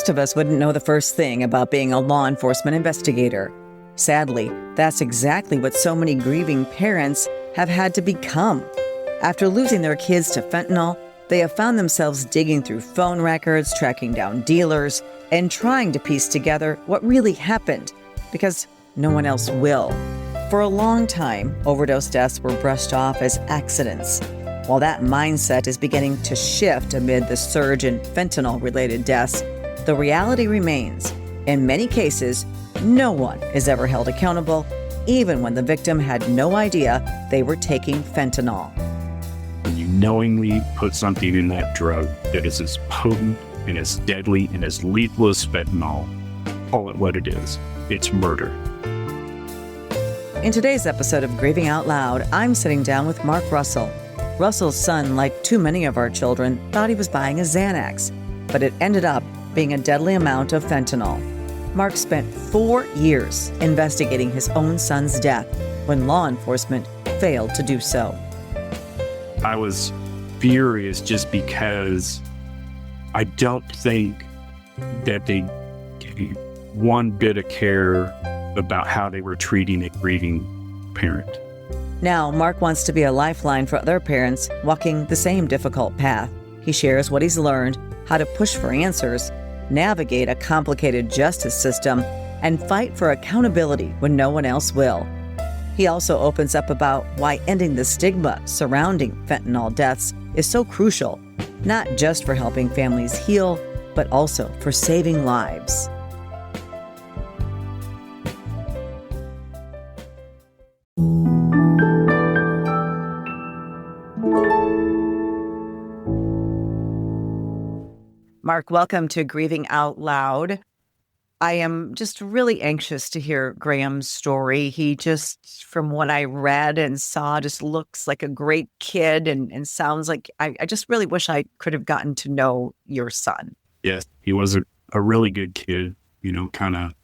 Most of us wouldn't know the first thing about being a law enforcement investigator. Sadly, that's exactly what so many grieving parents have had to become. After losing their kids to fentanyl, they have found themselves digging through phone records, tracking down dealers, and trying to piece together what really happened, because no one else will. For a long time, overdose deaths were brushed off as accidents. While that mindset is beginning to shift amid the surge in fentanyl-related deaths, the reality remains. In many cases, no one is ever held accountable, even when the victim had no idea they were taking fentanyl. When you knowingly put something in that drug that is as potent and as deadly and as lethal as fentanyl, call it what it is. It's murder. In today's episode of Grieving Out Loud, I'm sitting down with Mark Russell. Russell's son, like too many of our children, thought he was buying a Xanax, but it ended up being a deadly amount of fentanyl. Mark spent 4 years investigating his own son's death when law enforcement failed to do so. I was furious just because I don't think that they gave one bit of care about how they were treating a grieving parent. Now, Mark wants to be a lifeline for other parents walking the same difficult path. He shares what he's learned, how to push for answers, navigate a complicated justice system, and fight for accountability when no one else will. He also opens up about why ending the stigma surrounding fentanyl deaths is so crucial, not just for helping families heal, but also for saving lives. Mark, welcome to Grieving Out Loud. I am just really anxious to hear Graham's story. He just, from what I read and saw, just looks like a great kid and sounds like, I just really wish I could have gotten to know your son. Yes, he was a really good kid, kind of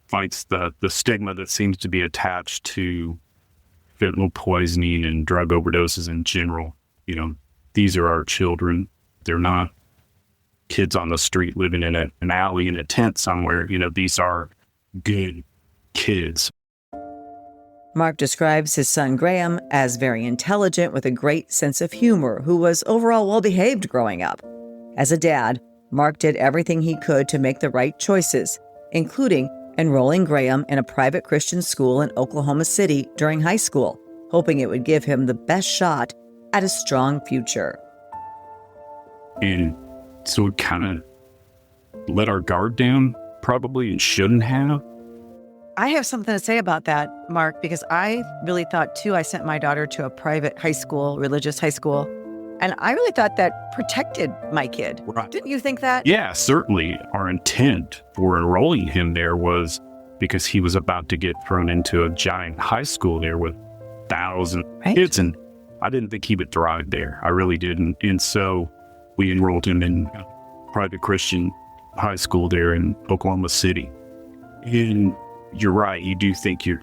fights the stigma that seems to be attached to fentanyl poisoning and drug overdoses in general. These are our children. They're not kids on the street living in an alley in a tent somewhere. These are good kids. Mark describes his son Graham as very intelligent with a great sense of humor, who was overall well-behaved growing up. As a dad, Mark did everything he could to make the right choices, including enrolling Graham in a private Christian school in Oklahoma City during high school, hoping it would give him the best shot at a strong future. And so it kind of let our guard down, probably, and shouldn't have. I have something to say about that, Mark, because I really thought, too, I sent my daughter to a private high school, religious high school, and I really thought that protected my kid. Right. Didn't you think that? Yeah, certainly. Our intent for enrolling him there was because he was about to get thrown into a giant high school there with thousands of kids, and I didn't think he would thrive there. I really didn't. And so we enrolled him in a private Christian high school there in Oklahoma City. And you're right, you do think you're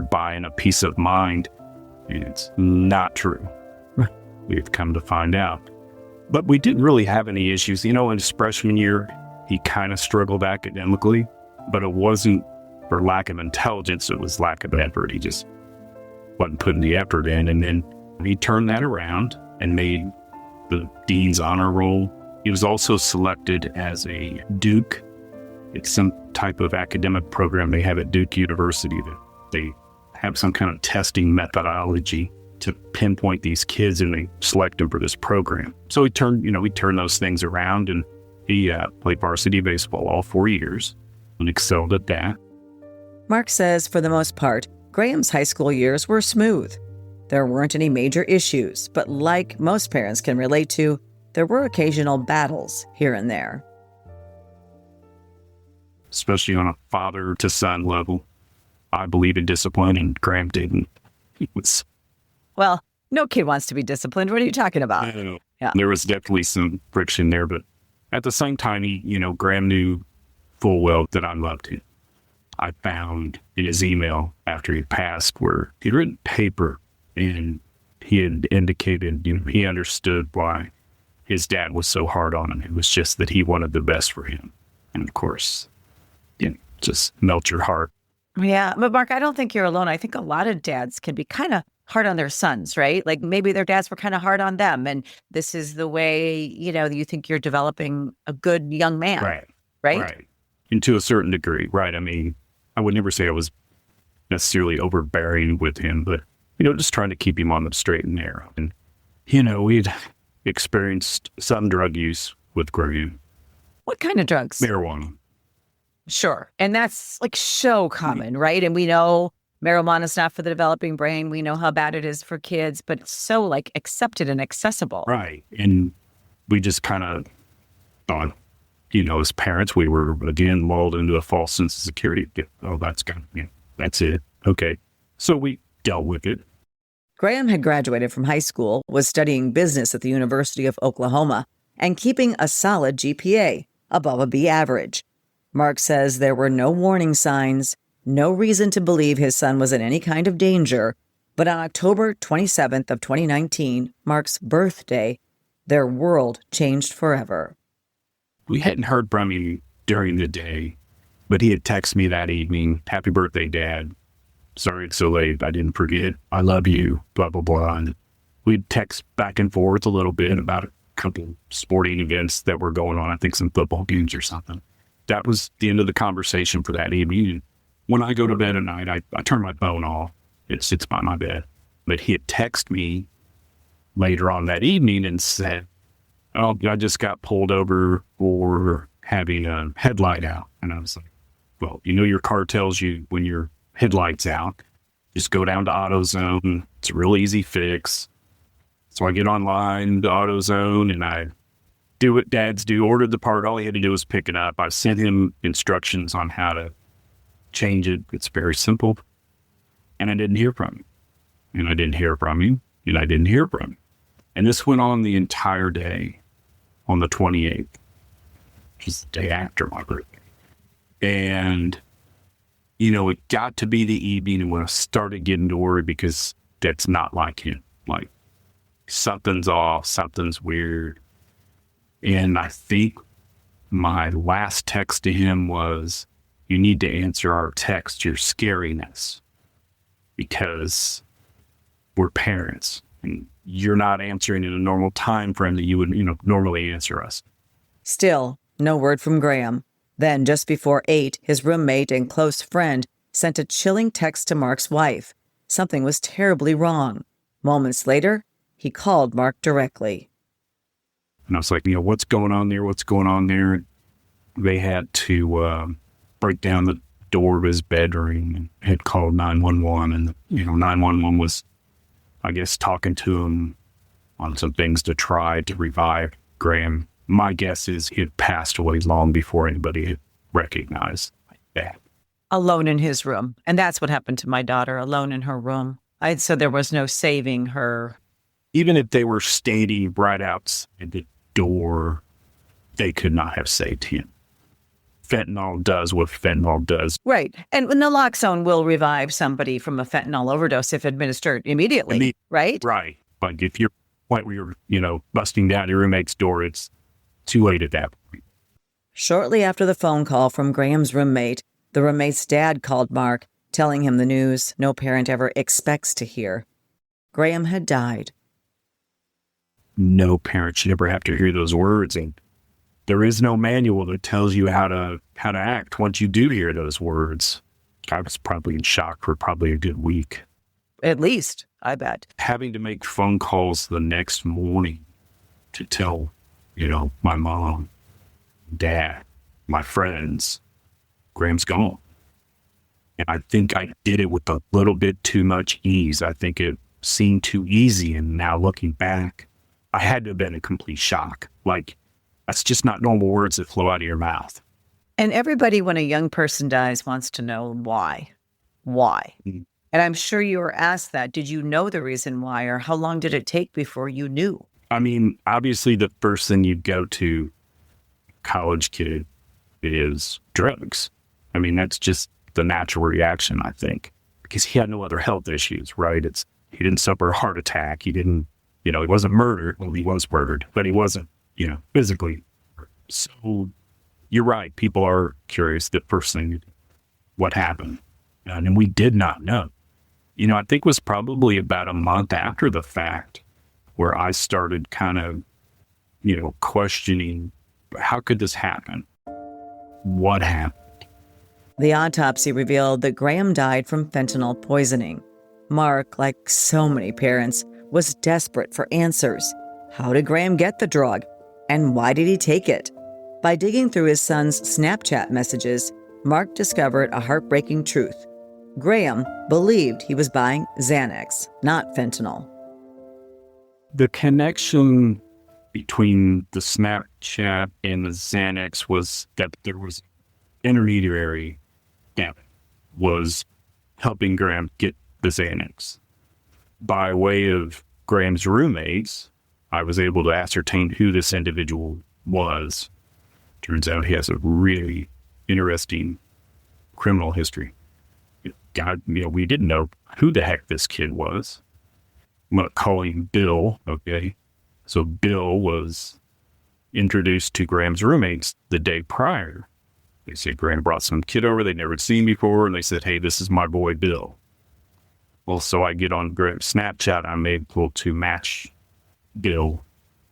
buying a peace of mind, and it's not true. Right. We've come to find out. But we didn't really have any issues. In his freshman year, he kind of struggled academically, but it wasn't for lack of intelligence, it was lack of effort. He just wasn't putting the effort in. And then he turned that around and made the Dean's Honor Roll. He was also selected as a Duke. It's some type of academic program they have at Duke University that they have some kind of testing methodology to pinpoint these kids, and they select them for this program. So we turned those things around, and he played varsity baseball all 4 years and excelled at that. Mark says, for the most part, Graham's high school years were smooth. There weren't any major issues, but like most parents can relate to, there were occasional battles here and there. Especially on a father-to-son level. I believe in discipline, and Graham didn't. Well, no kid wants to be disciplined. What are you talking about? I know. Yeah. There was definitely some friction there, but at the same time, Graham knew full well that I loved him. I found in his email after he passed where he'd written paper, and he had indicated, he understood why his dad was so hard on him. It was just that he wanted the best for him. And of course, just melt your heart. Yeah. But Mark, I don't think you're alone. I think a lot of dads can be kind of hard on their sons, right? Like maybe their dads were kind of hard on them. And this is the way, you think you're developing a good young man. Right. Right. Right. And to a certain degree. Right. I mean, I would never say I was necessarily overbearing with him, but, just trying to keep him on the straight and narrow. And, we'd experienced some drug use with Graham. What kind of drugs? Marijuana. Sure. And that's like so common, right? And we know marijuana's not for the developing brain. We know how bad it is for kids, but it's so like accepted and accessible. Right. And we just kind of thought, as parents, we were again lulled into a false sense of security. Oh, that's it. Okay. So we dealt with it. Graham had graduated from high school, was studying business at the University of Oklahoma, and keeping a solid GPA, above a B average. Mark says there were no warning signs, no reason to believe his son was in any kind of danger. But on October 27th of 2019, Mark's birthday, their world changed forever. We hadn't heard from him during the day, but he had texted me that evening, "Happy birthday, Dad. Sorry it's so late. I didn't forget. I love you, blah, blah, blah." And we'd text back and forth a little bit about a couple sporting events that were going on. I think some football games or something. That was the end of the conversation for that evening. When I go to bed at night, I turn my phone off. It sits by my bed. But he had texted me later on that evening and said, "Oh, I just got pulled over for having a headlight out." And I was like, well, your car tells you when your headlight's out, just go down to AutoZone. It's a real easy fix. So I get online to AutoZone and I do what dads do, ordered the part. All he had to do was pick it up. I sent him instructions on how to change it. It's very simple. And I didn't hear from him. And I didn't hear from him. And I didn't hear from him. And this went on the entire day on the 28th, which is the day after my birthday. And, it got to be the evening and when I started getting to worry because that's not like him. Like something's off, something's weird. And I think my last text to him was, "You need to answer our text. You're scaring us because we're parents and you're not answering in a normal time frame that you would, normally answer us." Still, no word from Graham. Then, just before 8, his roommate and close friend sent a chilling text to Mark's wife. Something was terribly wrong. Moments later, he called Mark directly. And I was like, "What's going on there? What's going on there?" They had to break down the door of his bedroom and had called 911. And, 911 was, I guess, talking to him on some things to try to revive Graham. My guess is he had passed away long before anybody had recognized that. Alone in his room. And that's what happened to my daughter, alone in her room. So there was no saving her. Even if they were standing right outside the door, they could not have saved him. Fentanyl does what fentanyl does. Right. And naloxone will revive somebody from a fentanyl overdose if administered immediately, right? Right. But if you're point where you're, busting down your roommate's door, it's too late at that point. Shortly after the phone call from Graham's roommate, the roommate's dad called Mark, telling him the news no parent ever expects to hear. Graham had died. No parent should ever have to hear those words, and there is no manual that tells you how to act once you do hear those words. I was probably in shock for probably a good week. At least, I bet. Having to make phone calls the next morning to tell, my mom, dad, my friends, Graham's gone. And I think I did it with a little bit too much ease. I think it seemed too easy. And now looking back, I had to have been in complete shock. Like, that's just not normal words that flow out of your mouth. And everybody, when a young person dies, wants to know why. Why? Mm-hmm. And I'm sure you were asked that. Did you know the reason why, or how long did it take before you knew? I mean, obviously the first thing you go to, college kid, is drugs. I mean, that's just the natural reaction, I think, because he had no other health issues, right? He didn't suffer a heart attack. He didn't, he wasn't murdered. Well, he was murdered, but he wasn't, physically. So you're right. People are curious. The first thing, what happened? And we did not know. I think it was probably about a month after the fact where I started kind of, questioning, how could this happen? What happened? The autopsy revealed that Graham died from fentanyl poisoning. Mark, like so many parents, was desperate for answers. How did Graham get the drug? And why did he take it? By digging through his son's Snapchat messages, Mark discovered a heartbreaking truth. Graham believed he was buying Xanax, not fentanyl. The connection between the Snapchat and the Xanax was that there was intermediary that was helping Graham get the Xanax. By way of Graham's roommates, I was able to ascertain who this individual was. Turns out he has a really interesting criminal history. God, we didn't know who the heck this kid was. I'm going to call him Bill, okay? So Bill was introduced to Graham's roommates the day prior. They said Graham brought some kid over they'd never seen before, and they said, hey, this is my boy Bill. Well, so I get on Graham's Snapchat, I'm able to match Bill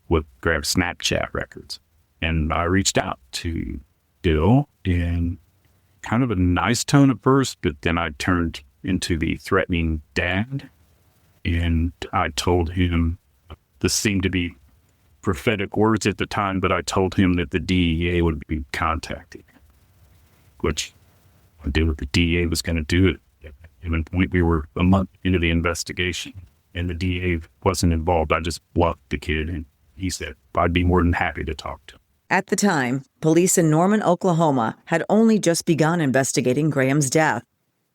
with Graham's Snapchat records. And I reached out to Bill in kind of a nice tone at first, but then I turned into the threatening dad. And I told him, this seemed to be prophetic words at the time, but I told him that the DEA would be contacted, which I did what the DEA was going to do. At one point, we were a month into the investigation, and the DEA wasn't involved. I just bluffed the kid, and he said, I'd be more than happy to talk to him. At the time, police in Norman, Oklahoma had only just begun investigating Graham's death,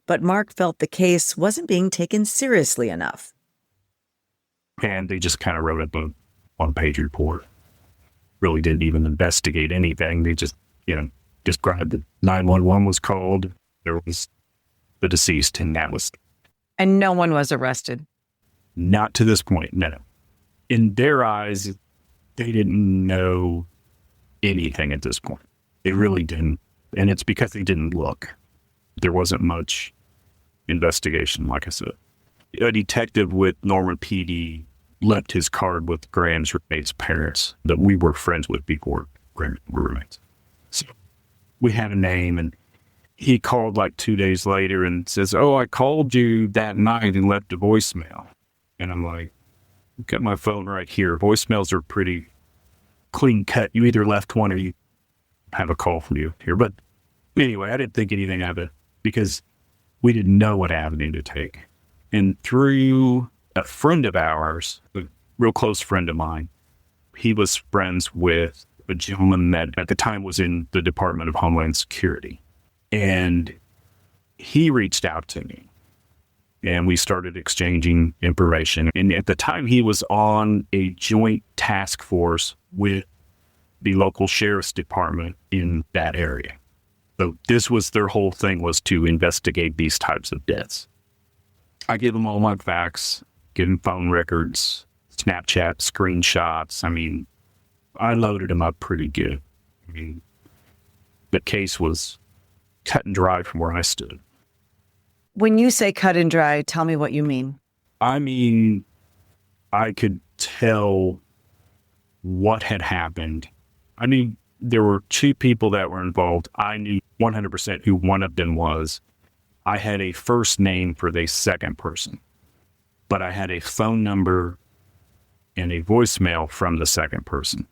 but Mark felt the case wasn't being taken seriously enough. And they just kind of wrote up a one-page report. Really didn't even investigate anything. They just, described that 911 was called. There was the deceased, and that was... And no one was arrested? Not to this point, no. In their eyes, they didn't know anything at this point. They really didn't. And it's because they didn't look. There wasn't much investigation, like I said. A detective with Norman PD left his card with Graham's roommate's parents that we were friends with before Graham were roommates. So we had a name, and he called like 2 days later and says, oh, I called you that night and left a voicemail. And I'm like, I've got my phone right here. Voicemails are pretty clean cut. You either left one or you have a call from you here. But anyway, I didn't think anything of it because we didn't know what avenue to take. And through a friend of ours, a real close friend of mine, he was friends with a gentleman that at the time was in the Department of Homeland Security. And he reached out to me, and we started exchanging information. And at the time, he was on a joint task force with the local sheriff's department in that area. So this was their whole thing, was to investigate these types of deaths. I gave him all my facts, give him phone records, Snapchat screenshots. I mean, I loaded him up pretty good. I mean, the case was cut and dry from where I stood. When you say cut and dry, tell me what you mean. I mean, I could tell what had happened. I mean, there were two people that were involved. I knew 100% who one of them was. I had a first name for the second person, but I had a phone number and a voicemail from the second person.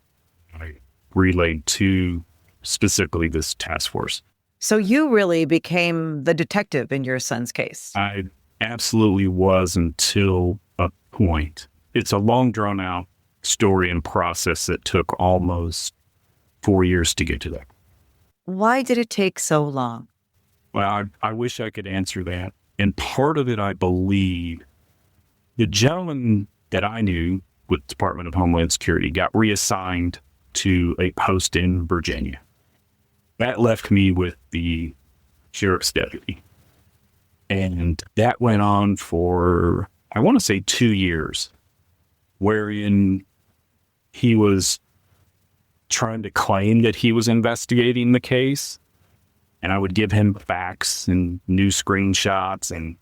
I relayed to specifically this task force. So you really became the detective in your son's case. I absolutely was until a point. It's a long drawn out story and process that took almost 4 years to get to that. Why did it take so long? Well, I wish I could answer that. And part of it, I believe, the gentleman that I knew with Department of Homeland Security got reassigned to a post in Virginia. That left me with the sheriff's deputy. And that went on for, I want to say 2 years, wherein he was trying to claim that he was investigating the case. And I would give him facts and new screenshots. And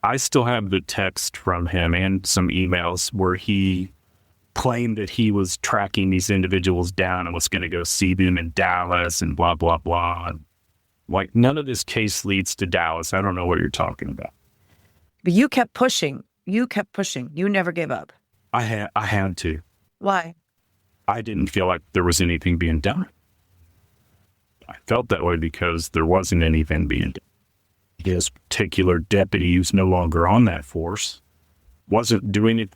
I still have the text from him and some emails where he claimed that he was tracking these individuals down and was going to go see them in Dallas and blah, blah, blah. Like, none of this case leads to Dallas. I don't know what you're talking about. But you kept pushing. You kept pushing. You never gave up. I had to. Why? I didn't feel like there was anything being done. I felt that way because there wasn't anything being done. His particular deputy, who's no longer on that force, wasn't doing it.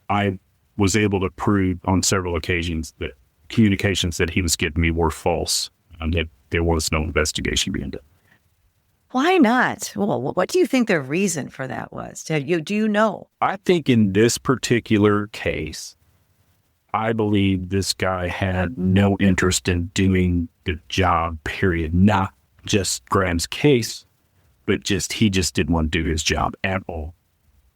I was able to prove on several occasions that communications that he was giving me were false, and that there was no investigation being done. Why not? Well, what do you think the reason for that was? Do you know? I think in this particular case, I believe this guy had no interest in doing the job, period. Not just Graham's case, but he just didn't want to do his job at all.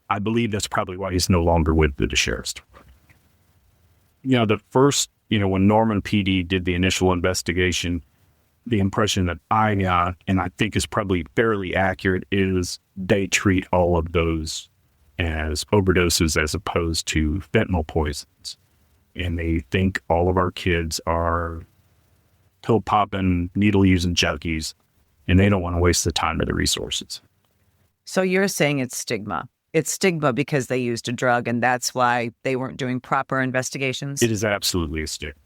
I believe that's probably why he's no longer with the sheriff's department. The first, when Norman PD did the initial investigation, the impression that I got, and I think is probably fairly accurate, is they treat all of those as overdoses as opposed to fentanyl poisons. And they think all of our kids are pill popping, needle using junkies, and they don't want to waste the time or the resources. So you're saying it's stigma. It's stigma because they used a drug, and that's why they weren't doing proper investigations? It is absolutely a stigma.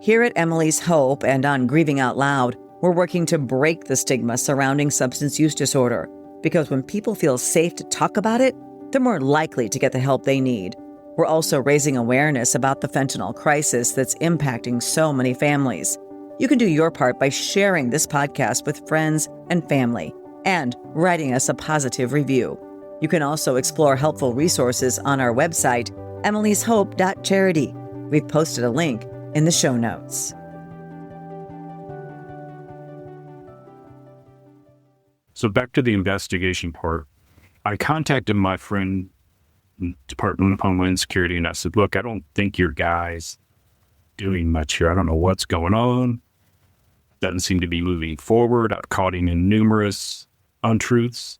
Here at Emily's Hope and on Grieving Out Loud, we're working to break the stigma surrounding substance use disorder, because when people feel safe to talk about it, they're more likely to get the help they need. We're also raising awareness about the fentanyl crisis that's impacting so many families. You can do your part by sharing this podcast with friends and family and writing us a positive review. You can also explore helpful resources on our website, emilyshope.charity. We've posted a link in the show notes. So back to the investigation part, I contacted my friend Department of Homeland Security, and I said, look, I don't think your guy's doing much here. I don't know what's going on. Doesn't seem to be moving forward. I've caught him in numerous untruths.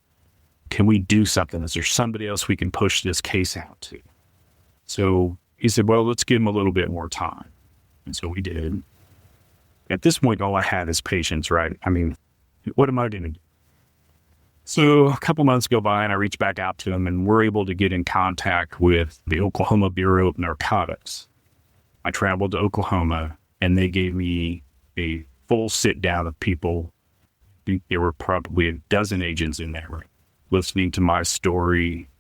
Can we do something? Is there somebody else we can push this case out to? So he said, well, let's give him a little bit more time. And so we did. At this point, all I had is patience, right? I mean, what am I going to do? So a couple months go by, and I reach back out to him, and we're able to get in contact with the Oklahoma Bureau of Narcotics. I traveled to Oklahoma, and they gave me a full sit-down of people. I think there were probably a dozen agents in there listening to my story.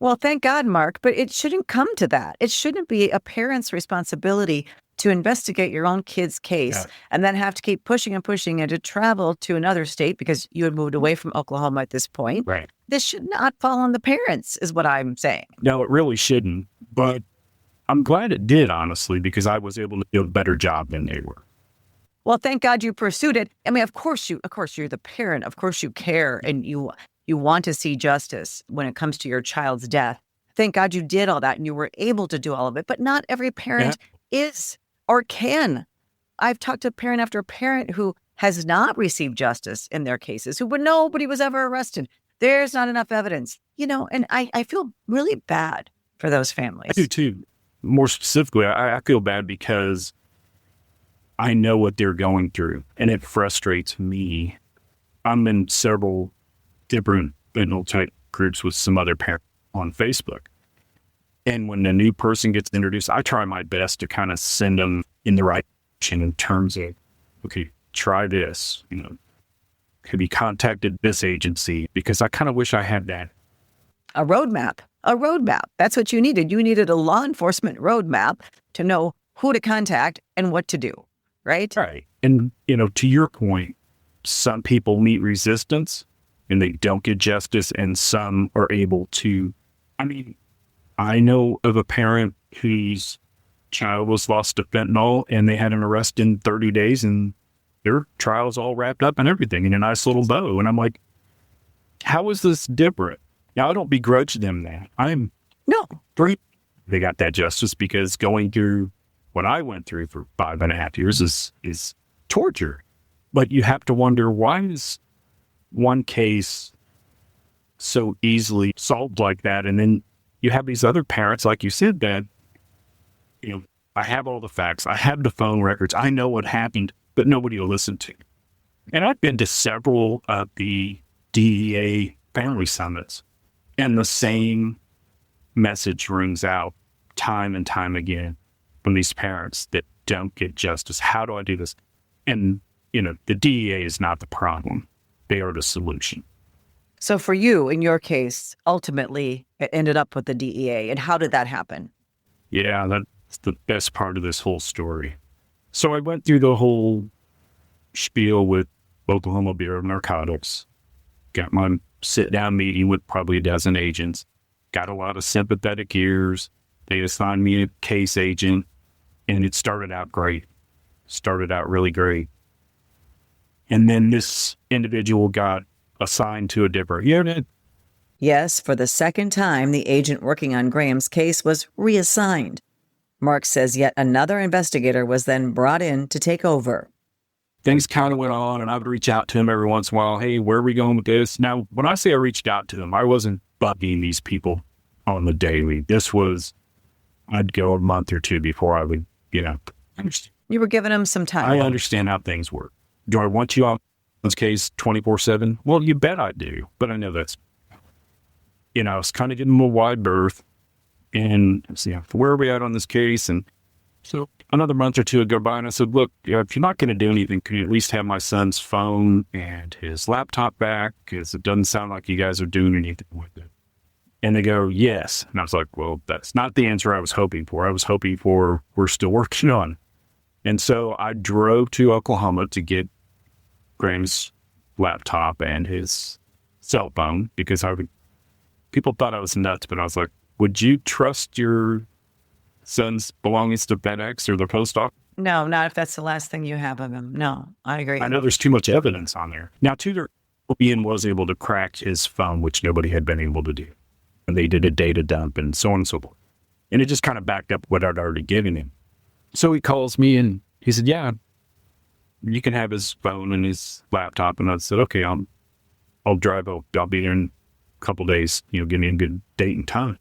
Well, thank God, Mark, but it shouldn't come to that. It shouldn't be a parent's responsibility to investigate your own kid's case and then have to keep pushing and pushing and to travel to another state because you had moved away from Oklahoma at this point. Right. This should not fall on the parents, is what I'm saying. No, it really shouldn't. But I'm glad it did, honestly, because I was able to do a better job than they were. Well, thank God you pursued it. I mean, of course you're the parent. Of course you care and you want to see justice when it comes to your child's death. Thank God you did all that and you were able to do all of it. But not every parent is or can. I've talked to parent after parent who has not received justice in their cases, who nobody was ever arrested. There's not enough evidence, and I feel really bad for those families. I do too. More specifically, I feel bad because I know what they're going through, and it frustrates me. I'm in several different type groups with some other parents on Facebook. And when a new person gets introduced, I try my best to kind of send them in the right direction in terms of, okay, try this, have you contacted this agency? Because I kind of wish I had that. A roadmap. That's what you needed. You needed a law enforcement roadmap to know who to contact and what to do, right? Right. And, to your point, some people meet resistance and they don't get justice, and some are able to. I know of a parent whose child was lost to fentanyl and they had an arrest in 30 days and their trial's all wrapped up and everything in a nice little bow. And I'm like, how is this different? Now, I don't begrudge them that. I'm no great. They got that justice because going through what I went through for 5.5 years is torture. But you have to wonder, why is one case so easily solved like that? And then you have these other parents, like you said, that, I have all the facts. I have the phone records. I know what happened, but nobody will listen to. And I've been to several of the DEA family summits, and the same message rings out time and time again from these parents that don't get justice. How do I do this? And, the DEA is not the problem. They are the solution. So for you, in your case, ultimately, it ended up with the DEA. And how did that happen? Yeah, that's the best part of this whole story. So I went through the whole spiel with Oklahoma Bureau of Narcotics, got my sit-down meeting with probably a dozen agents, got a lot of sympathetic ears. They assigned me a case agent, and it started out great. Started out really great. And then this individual got assigned to a different unit. Yes, for the second time, the agent working on Graham's case was reassigned. Mark says yet another investigator was then brought in to take over. Things kind of went on, and I would reach out to him every once in a while. Hey, where are we going with this? Now, when I say I reached out to them, I wasn't bugging these people on the daily. This was, I'd go a month or two before I would, You were giving them some time. I understand how things work. Do I want you on this case 24/7? Well, you bet I do. But I know that's, I was kind of giving them a wide berth. And where are we at on this case? And so another month or two would go by, and I said, look, if you're not going to do anything, can you at least have my son's phone and his laptop back? Because it doesn't sound like you guys are doing anything with it. And they go, yes. And I was like, well, that's not the answer I was hoping for. I was hoping for, we're still working on it. And so I drove to Oklahoma to get Graham's laptop and his cell phone, because people thought I was nuts, but I was like, would you trust your son's belongings to FedEx or the post office? No, not if that's the last thing you have of him. No, I agree. I know there's too much evidence on there. Now, Ian was able to crack his phone, which nobody had been able to do. And they did a data dump and so on and so forth. And it just kind of backed up what I'd already given him. So he calls me and he said, yeah, you can have his phone and his laptop. And I said, okay, I'll drive over. I'll be there in a couple days, give me a good date and time.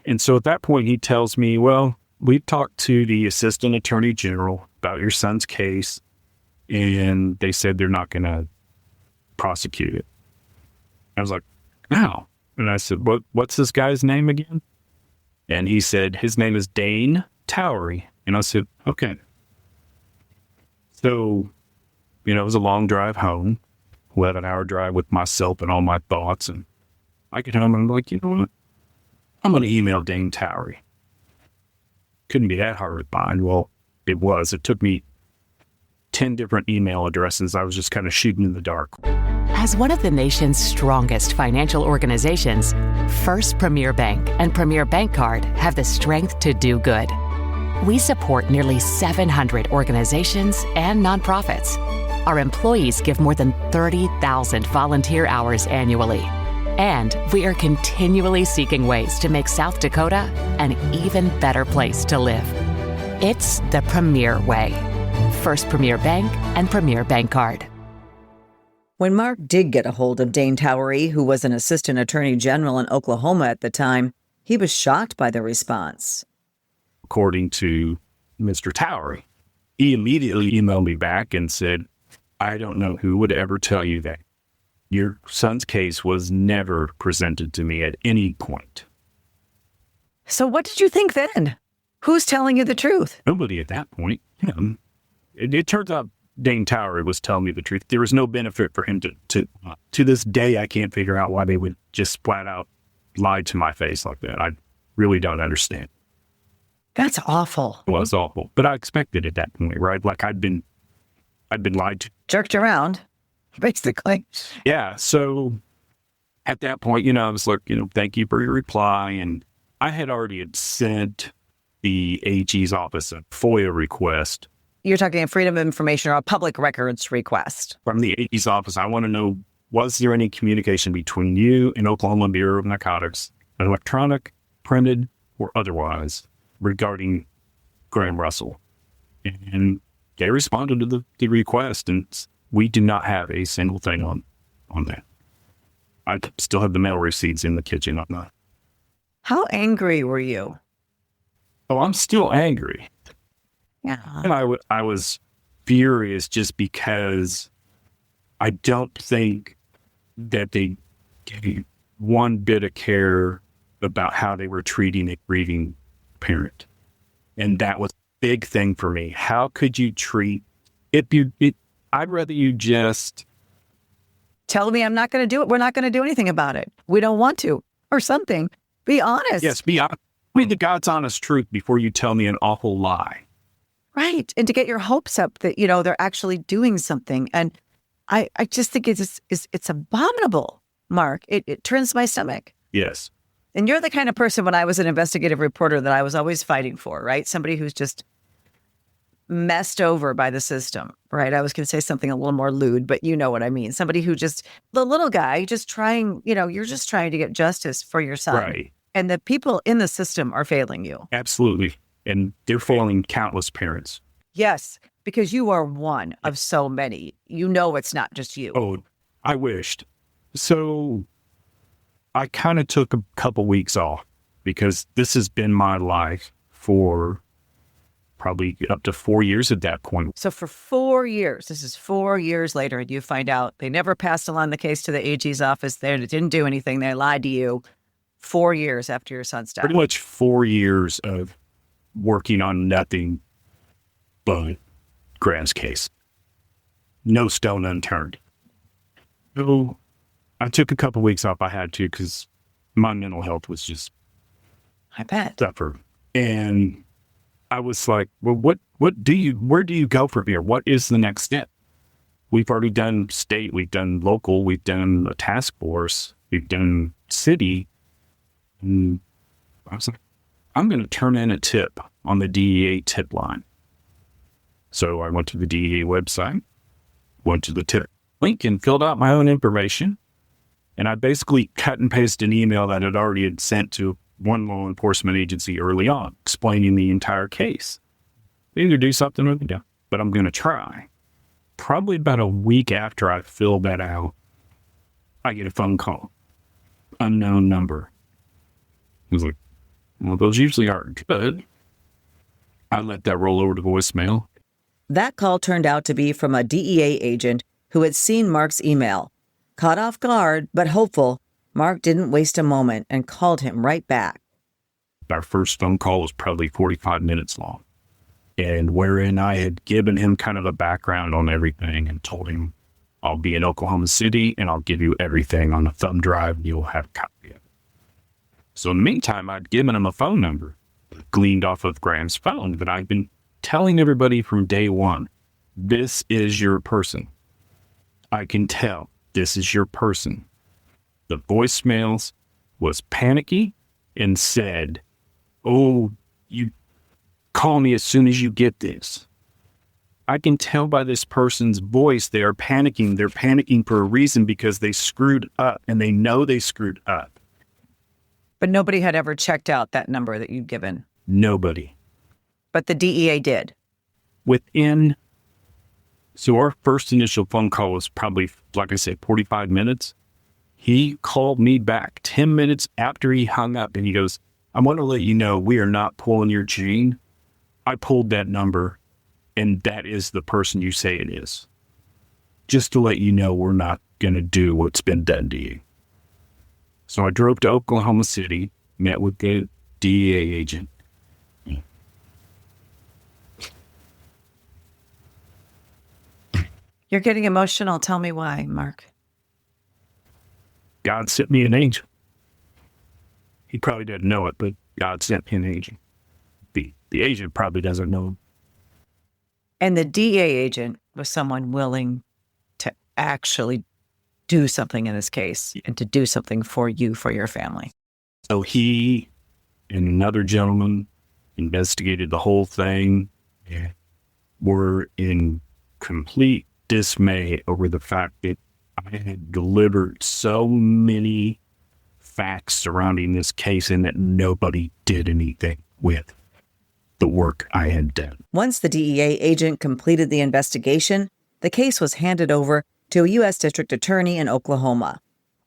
And so at that point, he tells me, well, we talked to the assistant attorney general about your son's case, and they said they're not going to prosecute it. I was like, wow. And I said, what's this guy's name again? And he said, his name is Dane Towery. And I said, okay. So, it was a long drive home, 11-hour drive with myself and all my thoughts. And I get home and I'm like, you know what? I'm going to email Dane Towery. Couldn't be that hard to find. Well, it was. It took me 10 different email addresses. I was just kind of shooting in the dark. As one of the nation's strongest financial organizations, First Premier Bank and Premier Bank Card have the strength to do good. We support nearly 700 organizations and nonprofits. Our employees give more than 30,000 volunteer hours annually. And we are continually seeking ways to make South Dakota an even better place to live. It's the Premier way. First Premier Bank and Premier Bank Card. When Mark did get a hold of Dane Towery, who was an assistant attorney general in Oklahoma at the time, he was shocked by the response. According to Mr. Towery, he immediately emailed me back and said, I don't know who would ever tell you that. Your son's case was never presented to me at any point. So what did you think then? Who's telling you the truth? Nobody at that point. It turns out Dane Towery was telling me the truth. There was no benefit for him to this day. I can't figure out why they would just flat out lie to my face like that. I really don't understand. That's awful. It was awful, but I expected at that point, right? Like I'd been lied to. Jerked around. Basically. Yeah. So at that point, I was like, thank you for your reply. And I had already sent the AG's office a FOIA request. You're talking a Freedom of Information or a public records request. From the AG's office. I want to know, was there any communication between you and Oklahoma Bureau of Narcotics, electronic, printed, or otherwise, regarding Graham Russell. And they responded to the request, and we do not have a single thing on that. I still have the mail receipts in the kitchen on that. How angry were you? Oh, I'm still angry. Yeah. And I was furious just because I don't think that they gave one bit of care about how they were treating a grieving parent. And that was a big thing for me. How could you treat I'd rather you just Tell me I'm not going to do it. We're not going to do anything about it. We don't want to, or something. Be honest. Yes, be honest. Tell me the God's honest truth before you tell me an awful lie. Right. And to get your hopes up that, they're actually doing something. And I just think it's abominable, Mark. It turns my stomach. Yes. And you're the kind of person, when I was an investigative reporter, that I was always fighting for, right? Somebody who's just messed over by the system, right? I was going to say something a little more lewd, but you know what I mean. Somebody who the little guy just trying, you're just trying to get justice for your son. Right. And the people in the system are failing you. Absolutely. And they're failing countless parents. Yes, because you are one of so many. It's not just you. Oh, I wished. So I kind of took a couple weeks off because this has been my life for probably up to 4 years at that point. So for 4 years, this is 4 years later, and you find out they never passed along the case to the AG's office. They didn't do anything. They lied to you 4 years after your son's died. Pretty much 4 years of working on nothing but Graham's case. No stone unturned. So I took a couple weeks off. I had to because my mental health was just I bet. suffer. And I was like, well, where do you go from here? What is the next step? We've already done state, we've done local, we've done a task force, we've done city. And I was like, I'm going to turn in a tip on the DEA tip line. So I went to the DEA website, went to the tip link and filled out my own information. And I basically cut and pasted an email that I'd already sent to one law enforcement agency early on, explaining the entire case. They either do something or they don't, but I'm going to try. Probably about a week after I filled that out, I get a phone call. Unknown number. I was like, well, those usually aren't good. I let that roll over to voicemail. That call turned out to be from a DEA agent who had seen Mark's email. Caught off guard, but hopeful, Mark didn't waste a moment and called him right back. Our first phone call was probably 45 minutes long, and wherein I had given him kind of a background on everything and told him I'll be in Oklahoma City and I'll give you everything on a thumb drive. You'll have a copy of it. So in the meantime, I'd given him a phone number gleaned off of Graham's phone, but I've been telling everybody from day one, this is your person. I can tell this is your person. The voicemails was panicky and said, oh, you call me as soon as you get this. I can tell by this person's voice they are panicking. They're panicking for a reason because they screwed up and they know they screwed up. But nobody had ever checked out that number that you'd given. Nobody. But the DEA did. So our first initial phone call was probably, like I said, 45 minutes. He called me back 10 minutes after he hung up and he goes, I want to let you know we are not pulling your chain. I pulled that number and that is the person you say it is. Just to let you know we're not going to do what's been done to you. So I drove to Oklahoma City, met with the DEA agent. You're getting emotional. Tell me why, Mark. God sent me an angel. He probably didn't know it, but God sent me an angel. The agent probably doesn't know. And the DEA agent was someone willing to actually do something in this case and to do something for you, for your family. So he and another gentleman investigated the whole thing. Yeah. Were in complete dismay over the fact that I had delivered so many facts surrounding this case and that nobody did anything with. the work I had done. Once the DEA agent completed the investigation, the case was handed over to a U.S. District Attorney in Oklahoma.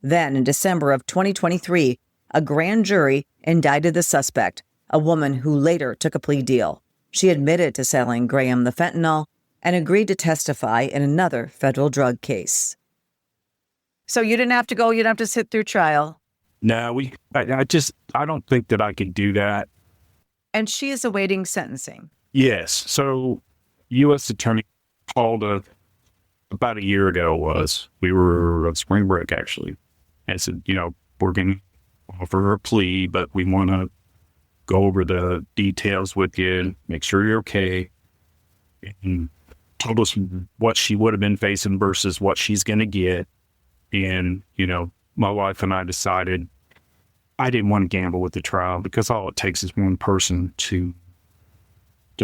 Then, in December of 2023, a grand jury indicted the suspect, a woman who later took a plea deal. She admitted to selling Graham the fentanyl and agreed to testify in another federal drug case. So you didn't have to go, you didn't have to sit through trial. No, I don't think that I could do that. And she is awaiting sentencing. Yes. So U.S. Attorney called about a year ago we were on spring break actually, and said, we're going to offer her a plea, but we want to go over the details with you and make sure you're okay. And told us what she would have been facing versus what she's going to get. And, my wife and I decided I didn't want to gamble with the trial because all it takes is one person to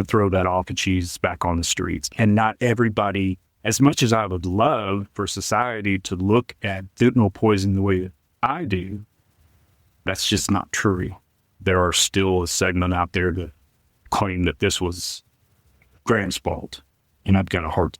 throw that off and she's back on the streets. And not everybody, as much as I would love for society to look at fentanyl poison the way that I do, that's just not true. There are still a segment out there that claim that this was Graham's fault. And I've got a heart.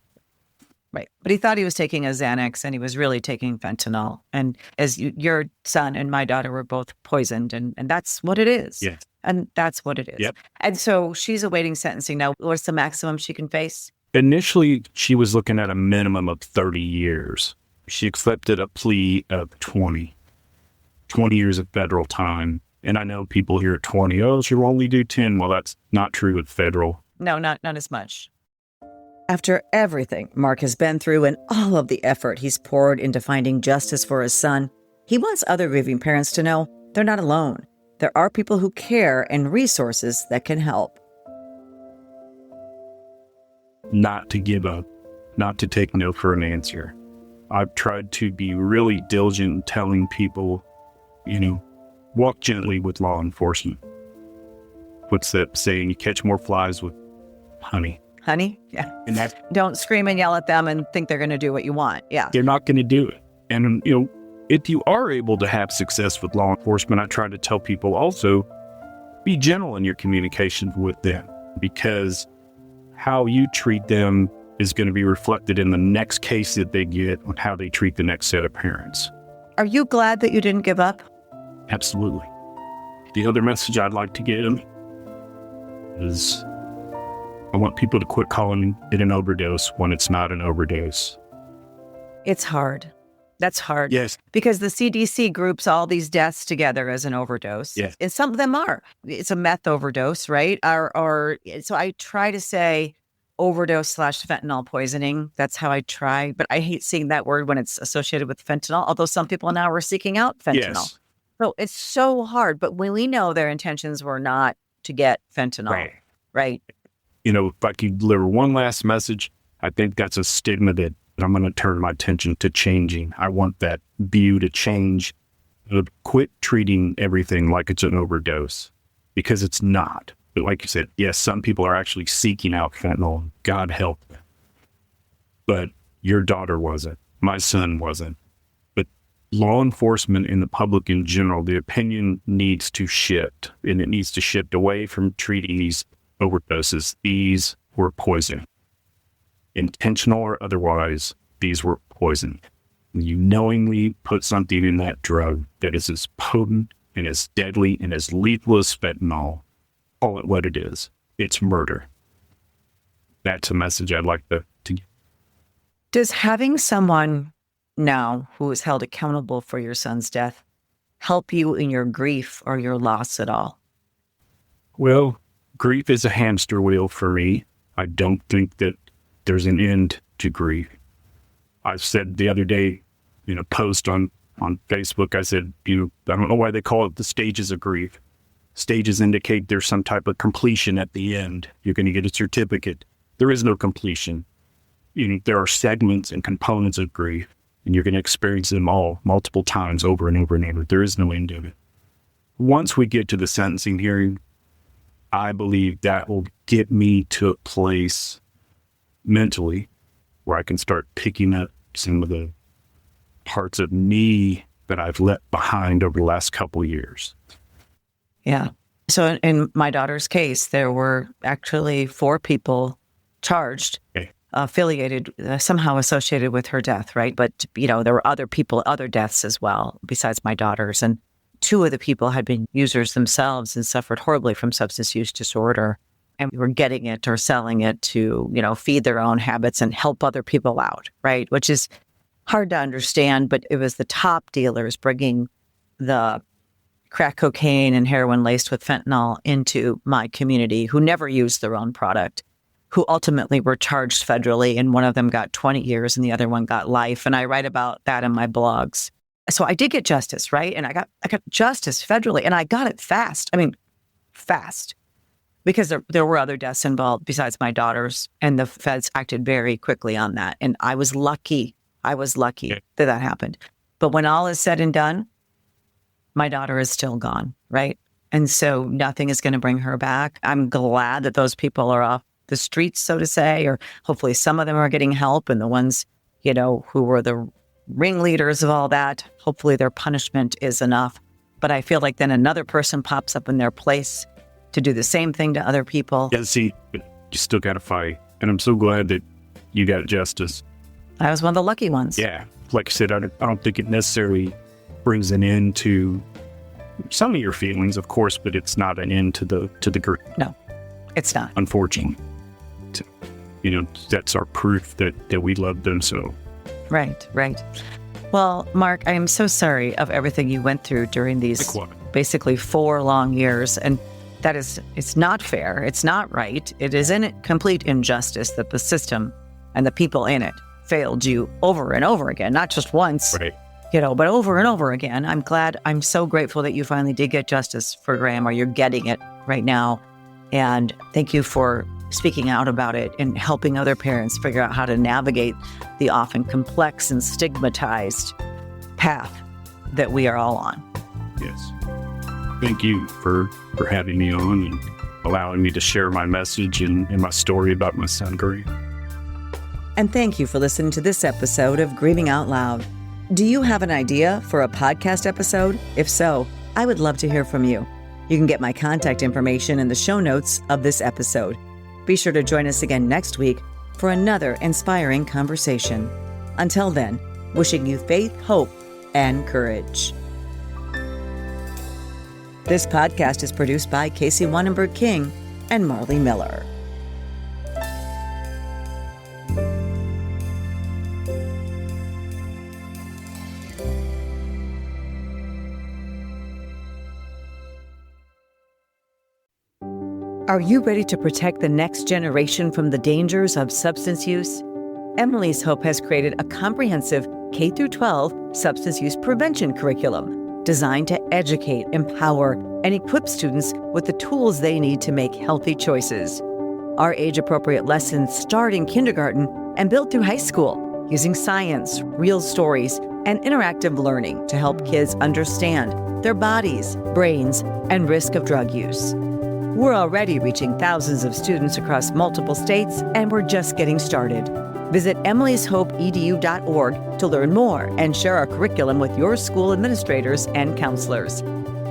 Right. But he thought he was taking a Xanax and he was really taking fentanyl. And as your son and my daughter were both poisoned, and that's what it is. Yes. And that's what it is. Yep. And so she's awaiting sentencing now. What's the maximum she can face? Initially, she was looking at a minimum of 30 years. She accepted a plea of 20 years of federal time. And I know people here at 20, she'll only do 10. Well, that's not true with federal. No, not as much. After everything Mark has been through and all of the effort he's poured into finding justice for his son, he wants other grieving parents to know they're not alone. There are people who care and resources that can help. Not to give up, not to take no for an answer. I've tried to be really diligent in telling people, walk gently with law enforcement. What's that saying? You catch more flies with honey. Honey? Yeah. And that Don't scream and yell at them and think they're going to do what you want. Yeah. they're not going to do it. And, if you are able to have success with law enforcement, I try to tell people also, be gentle in your communication with them, because how you treat them is going to be reflected in the next case that they get on how they treat the next set of parents. Are you glad that you didn't give up? Absolutely. The other message I'd like to give them is I want people to quit calling it an overdose when it's not an overdose. It's hard. That's hard. Yes. Because the CDC groups all these deaths together as an overdose. Yes. And some of them are. It's a meth overdose, right? Or so I try to say overdose / fentanyl poisoning. That's how I try. But I hate seeing that word when it's associated with fentanyl, although some people now are seeking out fentanyl. Yes. So it's so hard. But when we know their intentions were not to get fentanyl, right? If I could deliver one last message, I think that's a stigma that I'm going to turn my attention to changing. I want that view to change. Quit treating everything like it's an overdose, because it's not. But like you said, yes, some people are actually seeking out fentanyl. God help them. But your daughter wasn't. My son wasn't. But law enforcement and the public in general, the opinion needs to shift. And it needs to shift away from treating these overdoses. These were poison. Intentional or otherwise, these were poison. You knowingly put something in that drug that is as potent and as deadly and as lethal as fentanyl. Call it what it is. It's murder. That's a message I'd like to give. Does having someone now who is held accountable for your son's death help you in your grief or your loss at all? Well, grief is a hamster wheel for me. I don't think that there's an end to grief. I said the other day in a post on Facebook, I said, I don't know why they call it the stages of grief. Stages indicate there's some type of completion at the end. You're going to get a certificate. There is no completion. There are segments and components of grief, and you're going to experience them all multiple times over and over and over. There is no end to it. Once we get to the sentencing hearing, I believe that will get me to a place mentally where I can start picking up some of the parts of me that I've left behind over the last couple of years. Yeah. So in my daughter's case, there were actually 4 people charged, Okay. affiliated, somehow associated with her death, right? But, there were other people, other deaths as well, besides my daughter's. And 2 of the people had been users themselves and suffered horribly from substance use disorder. And we were getting it or selling it to, feed their own habits and help other people out, right? Which is hard to understand, but it was the top dealers bringing the crack cocaine and heroin laced with fentanyl into my community who never used their own product, who ultimately were charged federally. And one of them got 20 years and the other one got life. And I write about that in my blogs. So I did get justice, right? And I got justice federally, and I got it fast. I mean, fast. Because there were other deaths involved besides my daughter's, and the feds acted very quickly on that. And I was lucky. That happened. But when all is said and done, my daughter is still gone, right? And so nothing is going to bring her back. I'm glad that those people are off the streets, so to say, or hopefully some of them are getting help. And the ones, who were the ringleaders of all that, hopefully their punishment is enough. But I feel like then another person pops up in their place to do the same thing to other people. Yeah, see, but you still got to fight. And I'm so glad that you got justice. I was one of the lucky ones. Yeah. Like I said, I don't think it necessarily brings an end to some of your feelings, of course, but it's not an end to the grief. No, it's not. Unfortunately. That's our proof that we love them so. Right. Well, Mark, I am so sorry of everything you went through during these basically 4 long years. And it's not fair. It's not right. It is in complete injustice that the system and the people in it failed you over and over again, not just once. Right. But over and over again. I'm so grateful that you finally did get justice for Graham, or you're getting it right now. And thank you for speaking out about it and helping other parents figure out how to navigate the often complex and stigmatized path that we are all on. Yes. Thank you for having me on and allowing me to share my message and my story about my son, Graham. And thank you for listening to this episode of Grieving Out Loud. Do you have an idea for a podcast episode? If so, I would love to hear from you. You can get my contact information in the show notes of this episode. Be sure to join us again next week for another inspiring conversation. Until then, wishing you faith, hope, and courage. This podcast is produced by Casey Wannenberg King and Marley Miller. Are you ready to protect the next generation from the dangers of substance use? Emily's Hope has created a comprehensive K-12 substance use prevention curriculum designed to educate, empower, and equip students with the tools they need to make healthy choices. Our age-appropriate lessons start in kindergarten and build through high school, using science, real stories, and interactive learning to help kids understand their bodies, brains, and risk of drug use. We're already reaching thousands of students across multiple states, and we're just getting started. Visit emilyshopeedu.org to learn more and share our curriculum with your school administrators and counselors.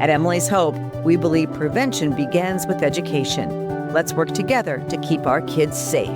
At Emily's Hope, we believe prevention begins with education. Let's work together to keep our kids safe.